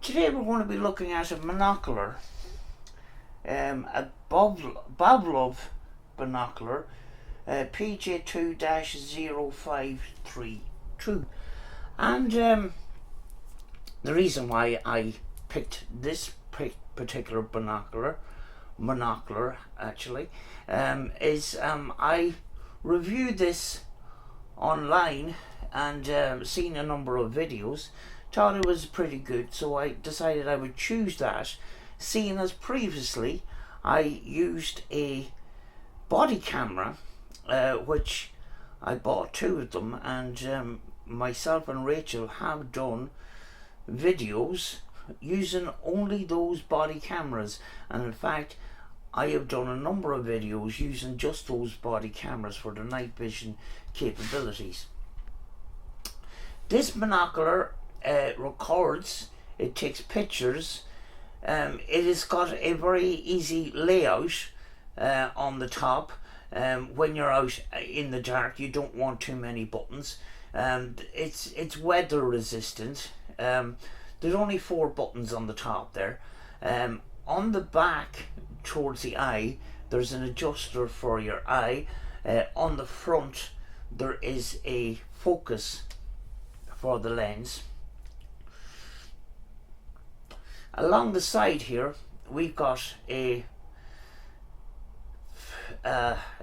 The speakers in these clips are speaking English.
Today we're going to be looking at a monocular, a Boblov binocular, PJ2-0532. And the reason why I picked this particular monocular actually, is I reviewed this online and seen a number of videos, thought it was pretty good, so I decided I would choose that, seeing as previously I used a body camera, which I bought two of them, and myself and Rachel have done videos using only those body cameras, and in fact I have done a number of videos using just those body cameras for the night vision capabilities. This monocular records, it takes pictures, it has got a very easy layout on the top. When you're out in the dark, you don't want too many buttons. It's weather resistant. There's only 4 buttons on the top there. On the back towards the eye, there's an adjuster for your eye. On the front there is a focus for the lens. Along the side here we've got a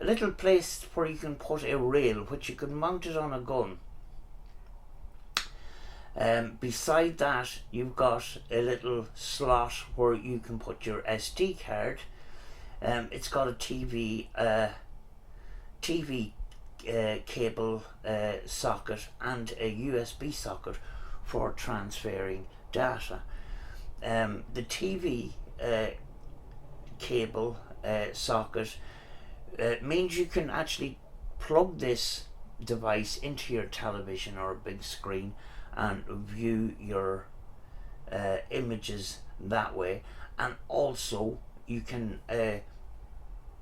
little place where you can put a rail, which you can mount it on a gun. Beside that you've got a little slot where you can put your SD card. It's got a TV cable socket and a USB socket for transferring data. The TV cable socket means you can actually plug this device into your television or a big screen and view your images that way, and also you can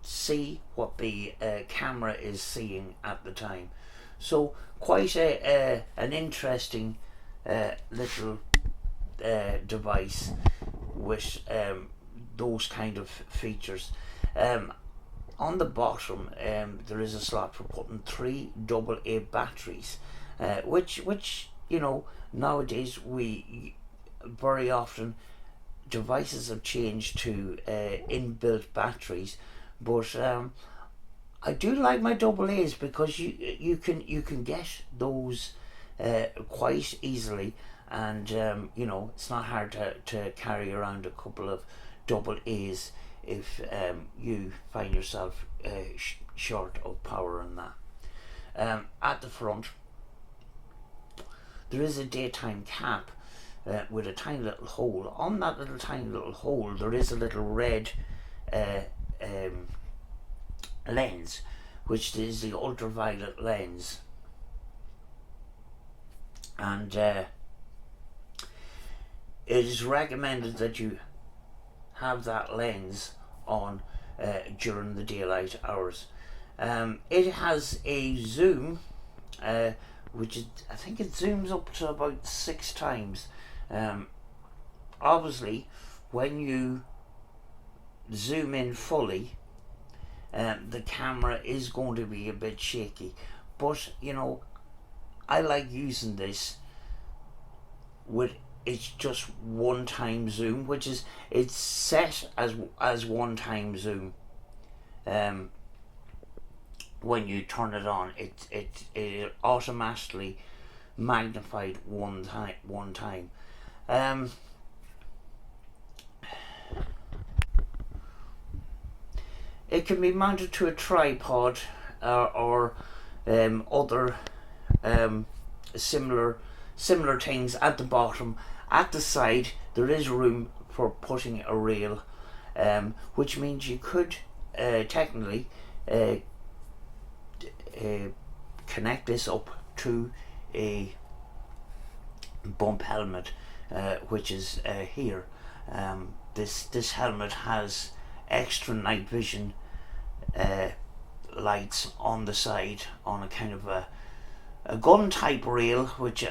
see what the camera is seeing at the time. So quite an interesting little device with those kind of features. On the bottom there is a slot for putting 3 AA batteries, which you know, nowadays we very often devices have changed to inbuilt batteries, but I do like my AA's because you can get those quite easily, and you know, it's not hard to carry around a couple of AA's if you find yourself short of power in that. At the front there is a daytime cap with a tiny little hole. On that little tiny little hole there is a little red lens, which is the ultraviolet lens, and it is recommended that you have that lens on during the daylight hours. It has a zoom, which is, I think it zooms up to about 6 times. Obviously when you zoom in fully, the camera is going to be a bit shaky, but you know, I like using this with, it's just 1 time zoom, which is, it's set as 1 time zoom. When you turn it on, it automatically magnified one time. It can be mounted to a tripod or other similar things at the bottom. At the side there is room for putting a rail, which means you could technically connect this up to a bump helmet, which is here. This helmet has extra night vision lights on the side on a kind of a gun type rail, which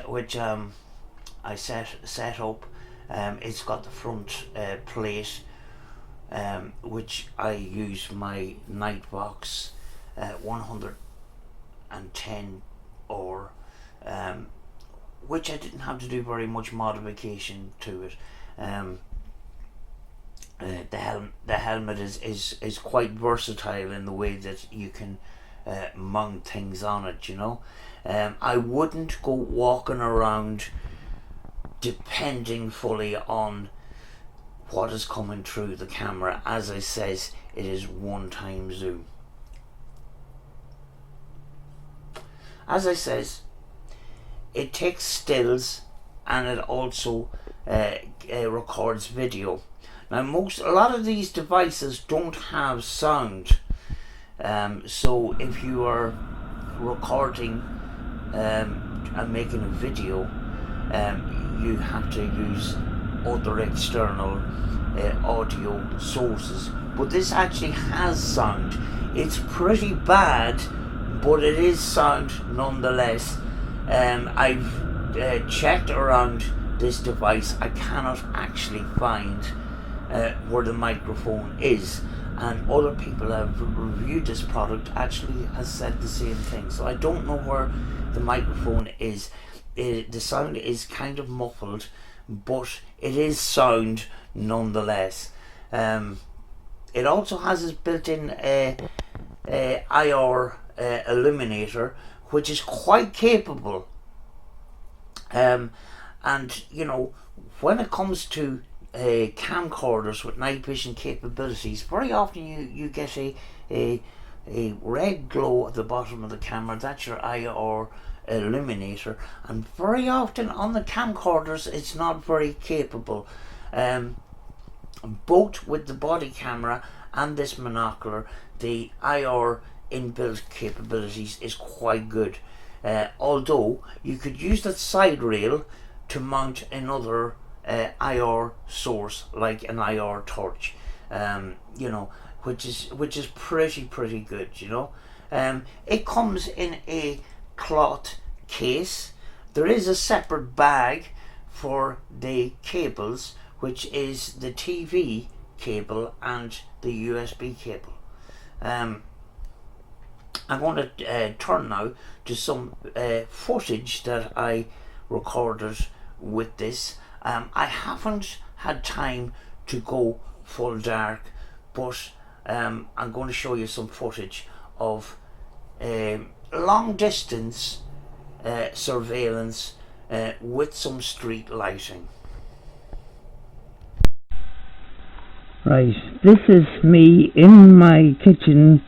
I set up It's got the front plate, which I use my Nightbox 110 or which I didn't have to do very much modification to it. The helmet is quite versatile in the way that you can mount things on it, you know. I wouldn't go walking around depending fully on what is coming through the camera. As I says, it is one-time zoom. As I says, it takes stills and it also records video. Now a lot of these devices don't have sound, so if you are recording and making a video, you have to use other external audio sources. But this actually has sound. It's pretty bad, but it is sound nonetheless. I've checked around this device. I cannot actually find where the microphone is, and other people have reviewed this product actually has said the same thing. So I don't know where the microphone is. The sound is kind of muffled, but it is sound nonetheless. It also has this built-in IR illuminator, which is quite capable. And you know, when it comes to camcorders with night vision capabilities, very often you get a red glow at the bottom of the camera. That's your IR illuminator, and very often on the camcorders it's not very capable. Both with the body camera and this monocular, the IR inbuilt capabilities is quite good, although you could use that side rail to mount another IR source like an IR torch, you know, which is pretty good, you know. It comes in a cloth case. There is a separate bag for the cables, which is the TV cable and the USB cable. I'm going to turn now to some footage that I recorded with this. I haven't had time to go full dark, but I'm going to show you some footage of long distance surveillance with some street lighting. Right, this is me in my kitchen,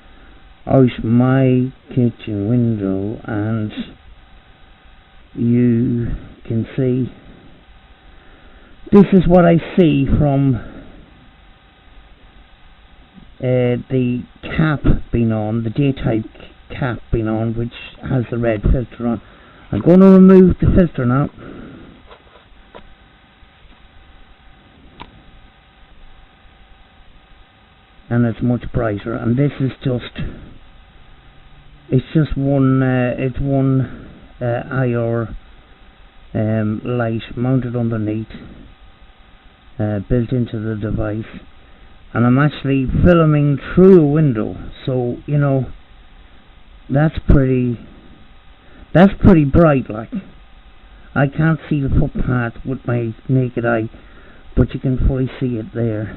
out my kitchen window, and you can see this is what I see from the cap being on, the daytime cap being on, which has the red filter on. I'm going to remove the filter now. And it's much brighter, and this is just one IR light mounted underneath, built into the device, and I'm actually filming through a window, so you know that's pretty bright. Like, I can't see the footpath with my naked eye, but you can fully see it there.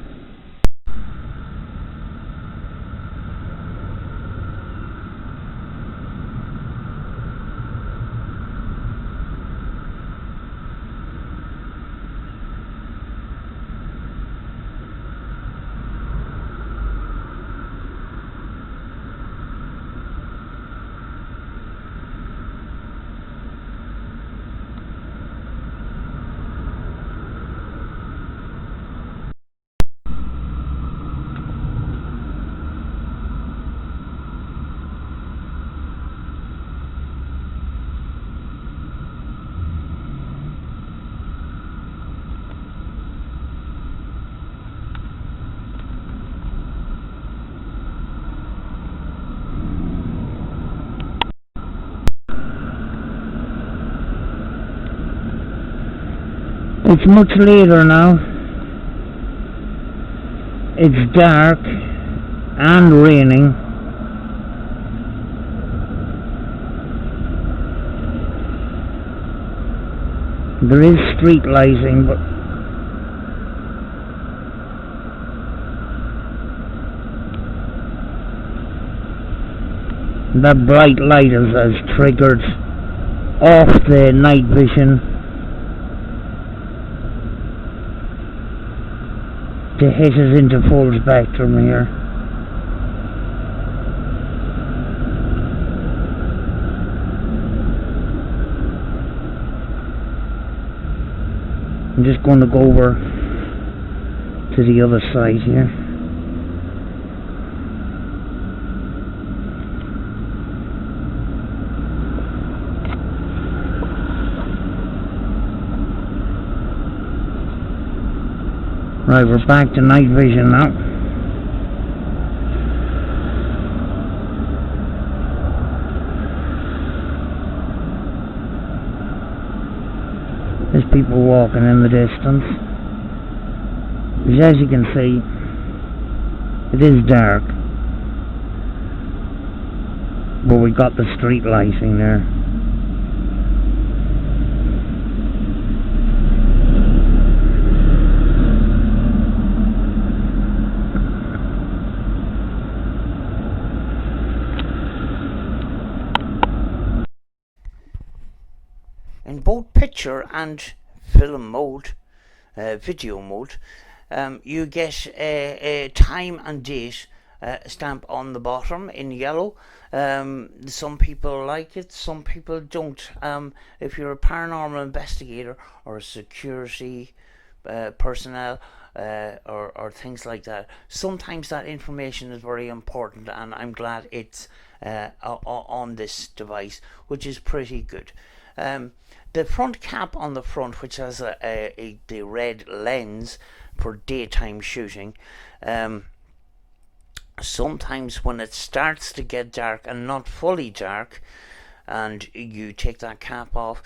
It's much later now. It's dark and raining. There is street lighting, but that bright light has triggered off the night vision to hit us into full spectrum here. I'm just going to go over to the other side here. Right, we're back to night vision now. There's people walking in the distance. Which, as you can see, it is dark. But we got the street lighting there. In both picture and film mode, video mode, you get a time and date stamp on the bottom in yellow. Some people like it, some people don't. If you're a paranormal investigator or a security personnel or things like that, sometimes that information is very important, and I'm glad it's on this device, which is pretty good. The front cap on the front, which has the red lens for daytime shooting, sometimes when it starts to get dark and not fully dark, and you take that cap off,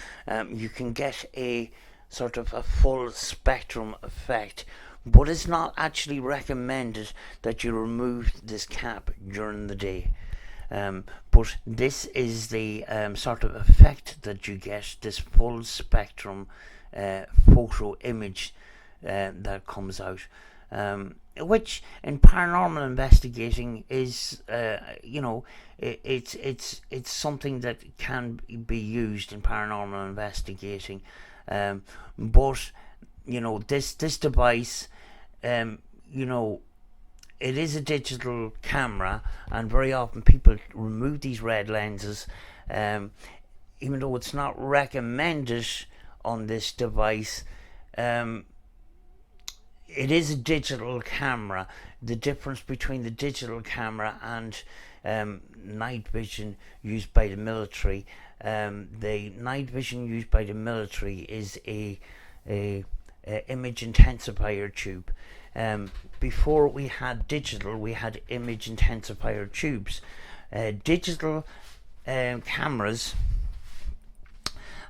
you can get a sort of a full spectrum effect, but it's not actually recommended that you remove this cap during the day. But this is the sort of effect that you get, this full spectrum photo image that comes out, which in paranormal investigating is, it's something that can be used in paranormal investigating, but this device, it is a digital camera, and very often people remove these red lenses, even though it's not recommended on this device. It is a digital camera. The difference between the digital camera and night vision used by the military, the night vision used by the military is a image intensifier tube. Before we had digital, we had image intensifier tubes. Digital cameras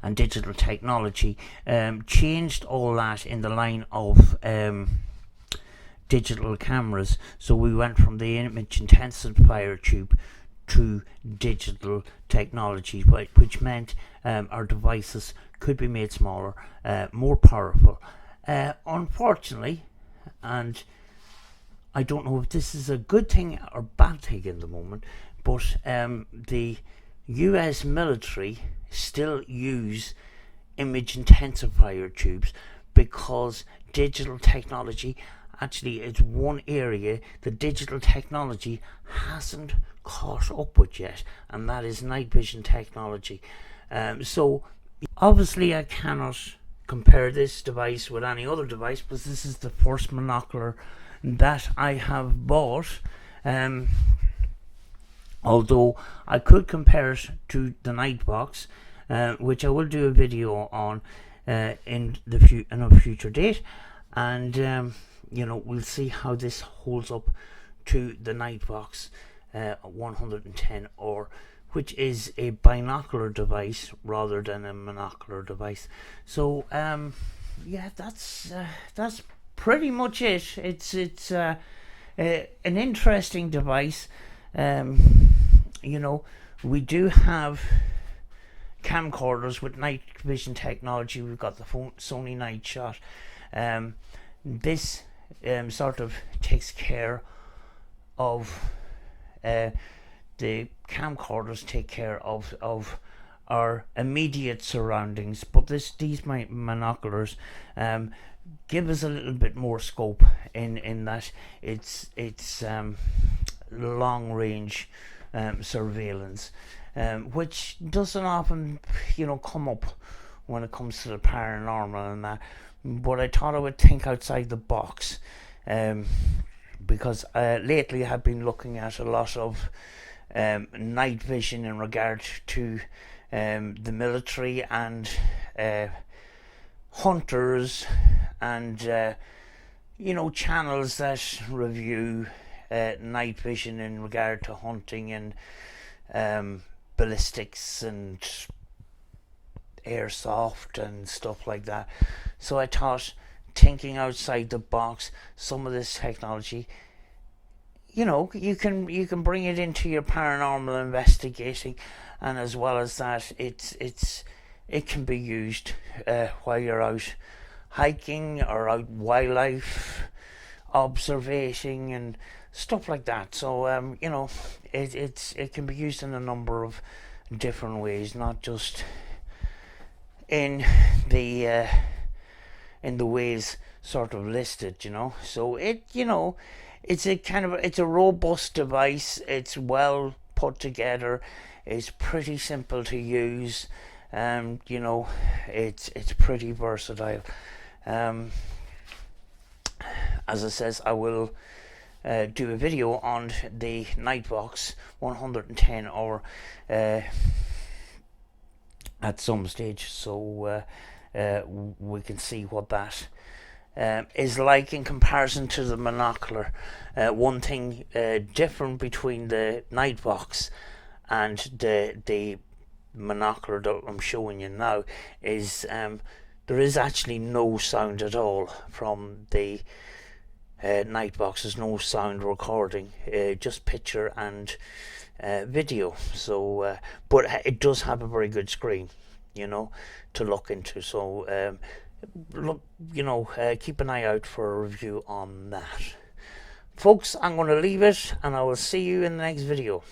and digital technology changed all that in the line of digital cameras. So we went from the image intensifier tube to digital technology, which meant our devices could be made smaller, more powerful. Unfortunately, and I don't know if this is a good thing or bad thing in the moment, but the US military still use image intensifier tubes because digital technology, actually it's one area the digital technology hasn't caught up with yet, and that is night vision technology. So obviously I cannot compare this device with any other device, because this is the first monocular that I have bought, although I could compare it to the Nightbox, which I will do a video on in a future date, and we'll see how this holds up to the Nightbox 110, or which is a binocular device rather than a monocular device. So yeah, that's pretty much it. It's an interesting device. You know, we do have camcorders with night vision technology. We've got the Sony Night Shot. This sort of takes care of the camcorders take care of our immediate surroundings, but these monoculars give us a little bit more scope in that it's long range surveillance, which doesn't often come up when it comes to the paranormal and that. But I thought I would think outside the box, because lately I have been looking at a lot of night vision in regard to the military and hunters and channels that review night vision in regard to hunting and ballistics and airsoft and stuff like that. So I thought, thinking outside the box, some of this technology, you can bring it into your paranormal investigating, and as well as that, it can be used while you're out hiking or out wildlife observing and stuff like that. So it can be used in a number of different ways, not just in the ways sort of listed, So it's a robust device. It's well put together. It's pretty simple to use. It's pretty versatile. As I says, I will do a video on the Nightbox 110 or at some stage, so we can see what that is like in comparison to the Monocular. One thing different between the Nightbox and the Monocular that I'm showing you now is there is actually no sound at all from the Nightbox. There's no sound recording, just picture and video. So but it does have a very good screen, to look into. So keep an eye out for a review on that. Folks, I'm going to leave it, and I will see you in the next video.